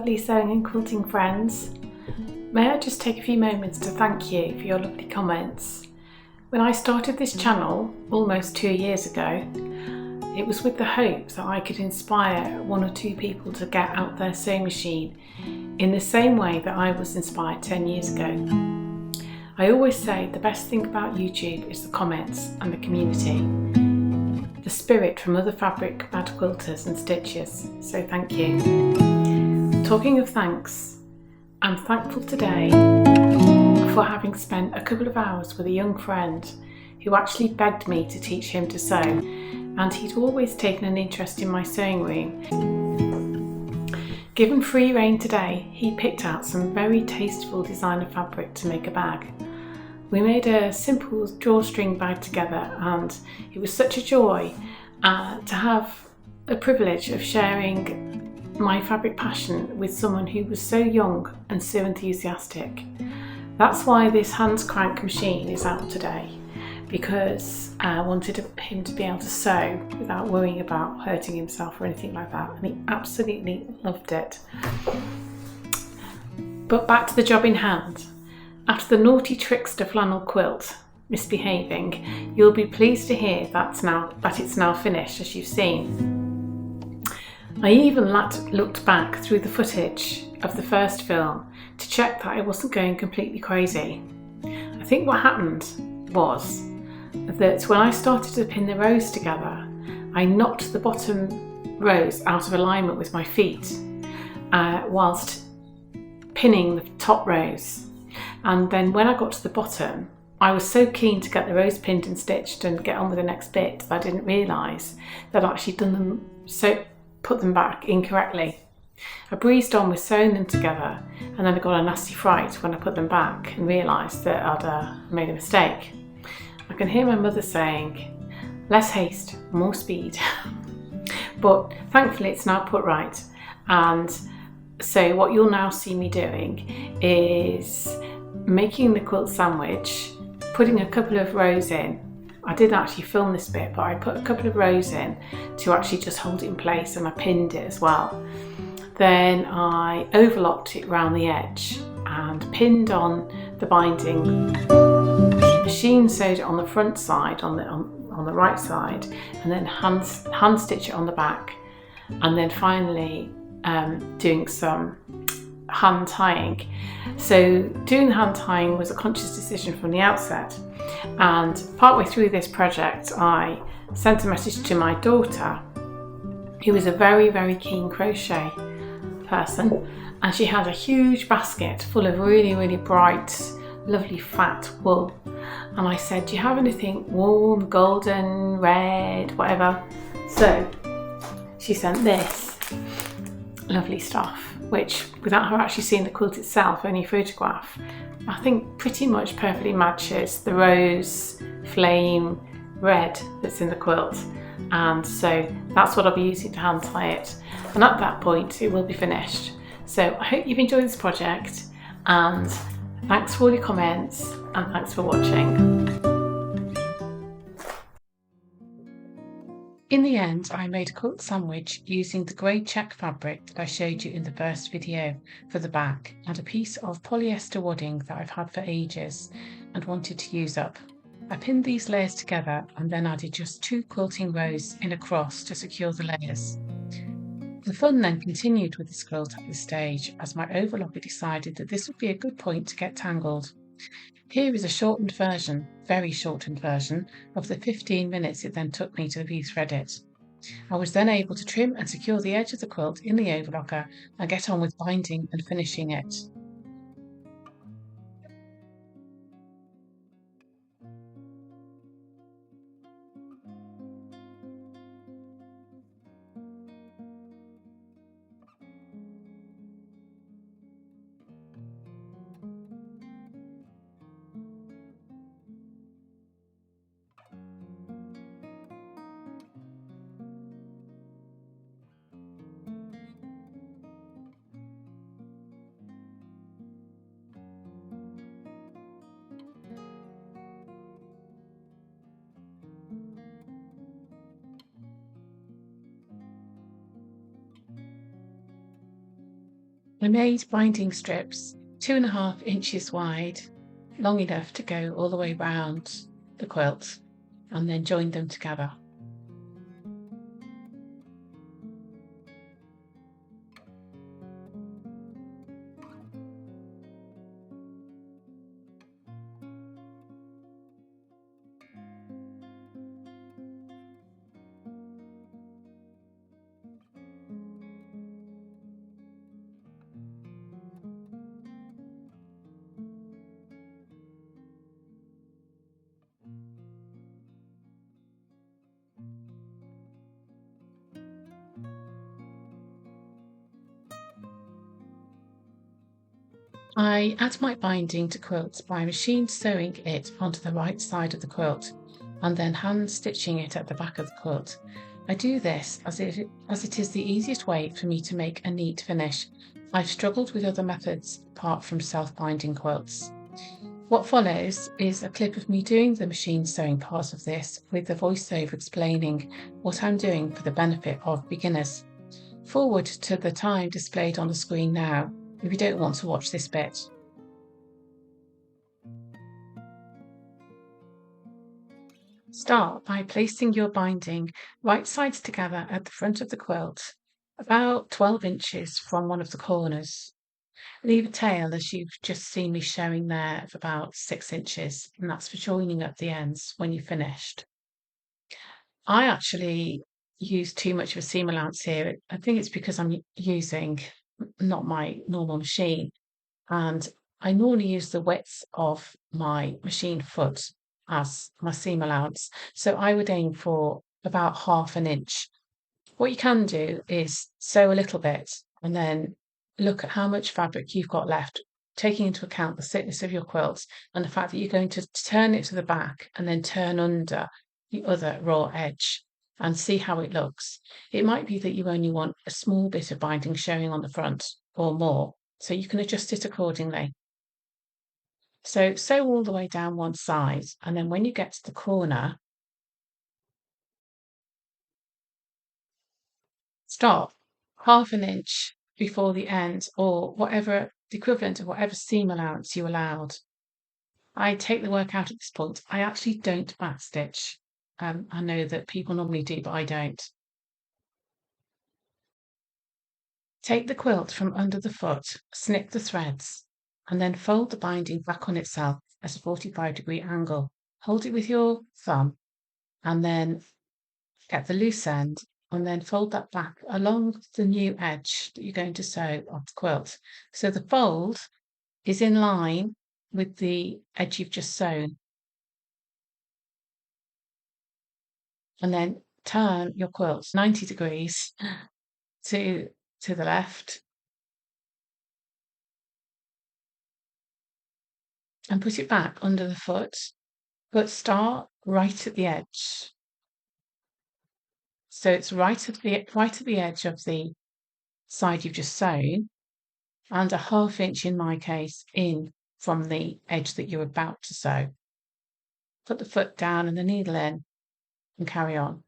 lovely sewing and quilting friends. May I just take a few moments to thank you for your lovely comments. When I started this channel almost 2 years ago, it was with the hope that I could inspire 1 or 2 people to get out their sewing machine in the same way that I was inspired 10 years ago. I always say the best thing about YouTube is the comments and the community, the spirit from other fabric mad quilters and stitchers, so thank you. Talking of thanks, I'm thankful today for having spent a couple of hours with a young friend who actually begged me to teach him to sew, and he'd always taken an interest in my sewing room. Given free rein today, he picked out some very tasteful designer fabric to make a bag. We made a simple drawstring bag together, and it was such a joy to have the privilege of sharing my fabric passion with someone who was so young and so enthusiastic. That's why this hand crank machine is out today, because I wanted him to be able to sew without worrying about hurting himself or anything like that, and he absolutely loved it. But back to the job in hand. After the naughty Trickster Flannel Quilt, Misbehaving, you'll be pleased to hear that it's now finished, as you've seen. I even looked back through the footage of the first film to check that I wasn't going completely crazy. I think what happened was that when I started to pin the rows together, I knocked the bottom rows out of alignment with my feet whilst pinning the top rows. And then when I got to the bottom, I was so keen to get the rows pinned and stitched and get on with the next bit that I didn't realise that I'd actually put them back incorrectly. I breezed on with sewing them together, and then I got a nasty fright when I put them back and realised that I'd made a mistake. I can hear my mother saying, "Less haste, more speed." But thankfully it's now put right, and so what you'll now see me doing is making the quilt sandwich, putting a couple of rows in. I didn't actually film this bit, but I put a couple of rows in to actually just hold it in place, and I pinned it as well. Then I overlocked it around the edge and pinned on the binding. Machine sewed it on the front side, on the right side, and then hand stitch it on the back, and then finally doing some hand tying. So doing the hand tying was a conscious decision from the outset, and partway through this project I sent a message to my daughter, who is a very, very keen crochet person, and she had a huge basket full of really, really bright, lovely fat wool, and I said, "Do you have anything warm, golden, red, whatever?" So she sent this lovely stuff, which, without her actually seeing the quilt itself, only a photograph, I think pretty much perfectly matches the rose flame red that's in the quilt. And so that's what I'll be using to hand tie it, and at that point it will be finished. So I hope you've enjoyed this project, and thanks for all your comments, and thanks for watching. In the end, I made a quilt sandwich using the grey check fabric that I showed you in the first video for the back, and a piece of polyester wadding that I've had for ages and wanted to use up. I pinned these layers together and then added just 2 quilting rows in a cross to secure the layers. The fun then continued with this quilt at this stage, as my overlocker decided that this would be a good point to get tangled. Here is a shortened version, very shortened version, of the 15 minutes it then took me to rethread it. I was then able to trim and secure the edge of the quilt in the overlocker and get on with binding and finishing it. I made binding strips 2.5 inches wide, long enough to go all the way round the quilt, and then joined them together. I add my binding to quilts by machine sewing it onto the right side of the quilt and then hand stitching it at the back of the quilt. I do this as it is the easiest way for me to make a neat finish. I've struggled with other methods apart from self-binding quilts. What follows is a clip of me doing the machine sewing part of this with the voiceover explaining what I'm doing for the benefit of beginners. Forward to the time displayed on the screen now if you don't want to watch this bit. Start by placing your binding right sides together at the front of the quilt, about 12 inches from one of the corners. Leave a tail, as you've just seen me showing there, of about 6 inches, and that's for joining up the ends when you've finished. I actually use too much of a seam allowance here. I think it's because I'm using not my normal machine, and I normally use the width of my machine foot as my seam allowance. So I would aim for about 1/2 inch. What you can do is sew a little bit and then look at how much fabric you've got left, taking into account the thickness of your quilt and the fact that you're going to turn it to the back and then turn under the other raw edge and see how it looks. It might be that you only want a small bit of binding showing on the front or more, so you can adjust it accordingly. So sew all the way down one side, and then when you get to the corner, stop 1/2 inch before the end, or whatever the equivalent of whatever seam allowance you allowed. I take the work out at this point. I actually don't back stitch. I know that people normally do, but I don't. Take the quilt from under the foot, snip the threads, and then fold the binding back on itself at a 45-degree angle. Hold it with your thumb, and then get the loose end, and then fold that back along the new edge that you're going to sew on the quilt. So the fold is in line with the edge you've just sewn. And then turn your quilt 90 degrees to the left and put it back under the foot, but start right at the edge. So it's right at the edge of the side you've just sewn, and a 1/2 inch in my case in from the edge that you're about to sew. Put the foot down and the needle in and carry on.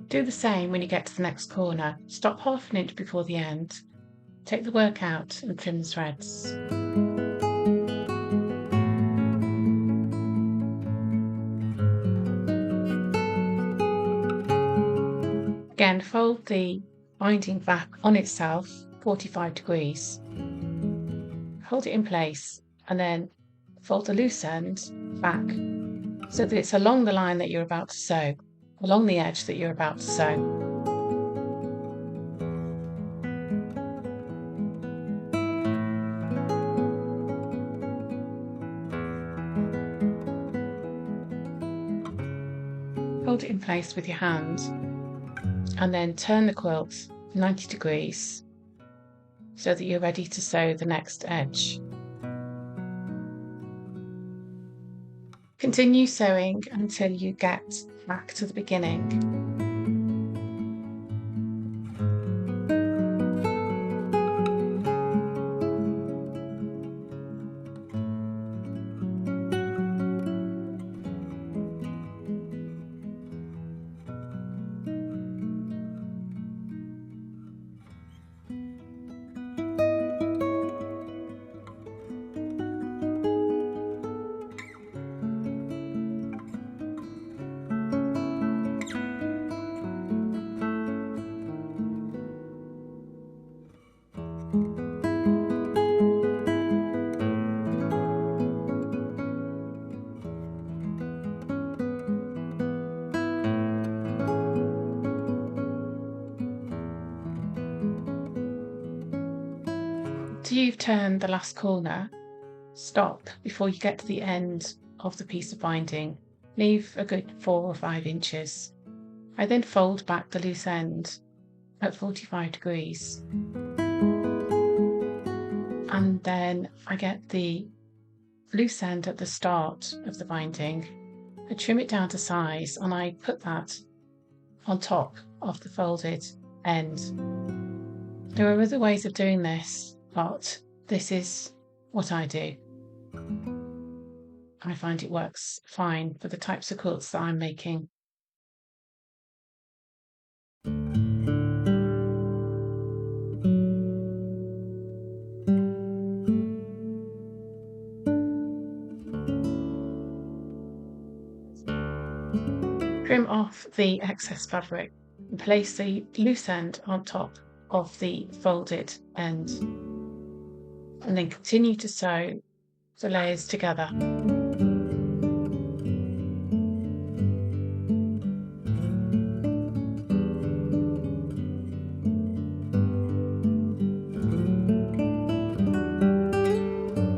Do the same when you get to the next corner. Stop 1/2 inch before the end. Take the work out and trim the threads. Again, fold the binding back on itself 45 degrees. Hold it in place and then fold the loose end back so that it's along the line that you're about to sew, along the edge that you're about to sew. in place with your hand and then turn the quilt 90 degrees so that you're ready to sew the next edge. Continue sewing until you get back to the beginning. After you've turned the last corner, stop before you get to the end of the piece of binding. Leave a good 4 or 5 inches. I then fold back the loose end at 45 degrees. And then I get the loose end at the start of the binding. I trim it down to size and I put that on top of the folded end. There are other ways of doing this, but this is what I do. I find it works fine for the types of quilts that I'm making. Trim off the excess fabric and place the loose end on top of the folded end, and then continue to sew the layers together.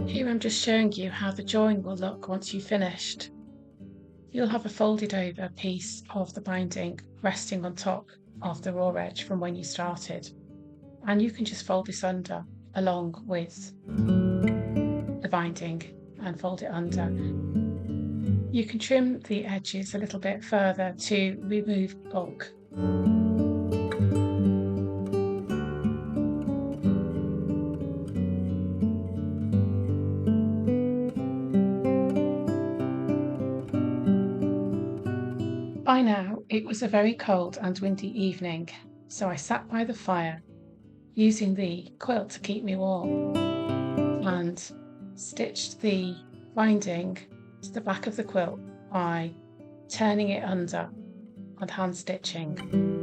Here I'm just showing you how the drawing will look once you've finished. You'll have a folded over piece of the binding resting on top of the raw edge from when you started, and you can just fold this under along with the binding and fold it under. You can trim the edges a little bit further to remove bulk. By now it was a very cold and windy evening, so I sat by the fire using the quilt to keep me warm and stitched the binding to the back of the quilt by turning it under and hand stitching.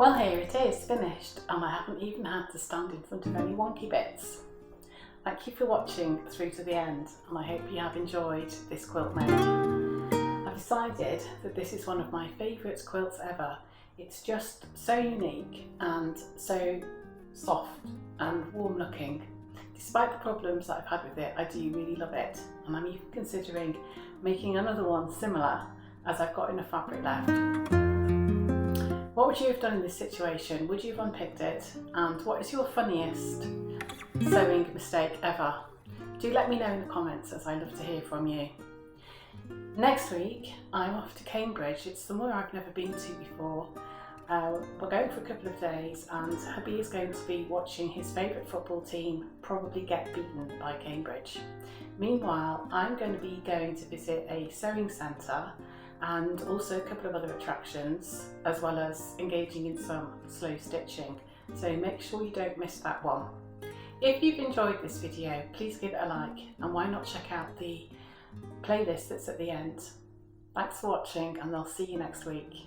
Well, here it is, finished, and I haven't even had to stand in front of any wonky bits. Thank you for watching through to the end, and I hope you have enjoyed this quilt make. I've decided that this is one of my favourite quilts ever. It's just so unique and so soft and warm looking. Despite the problems that I've had with it, I do really love it, and I'm even considering making another one similar, as I've got enough fabric left. What would you have done in this situation? Would you have unpicked it? And what is your funniest sewing mistake ever? Do let me know in the comments, as I love to hear from you. Next week I'm off to Cambridge. It's somewhere I've never been to before. We're going for a couple of days, and hubby is going to be watching his favourite football team probably get beaten by Cambridge. Meanwhile, I'm going to be going to visit a sewing centre and also a couple of other attractions, as well as engaging in some slow stitching. So make sure you don't miss that one. If you've enjoyed this video, please give it a like, and why not check out the playlist that's at the end. Thanks for watching, and I'll see you next week.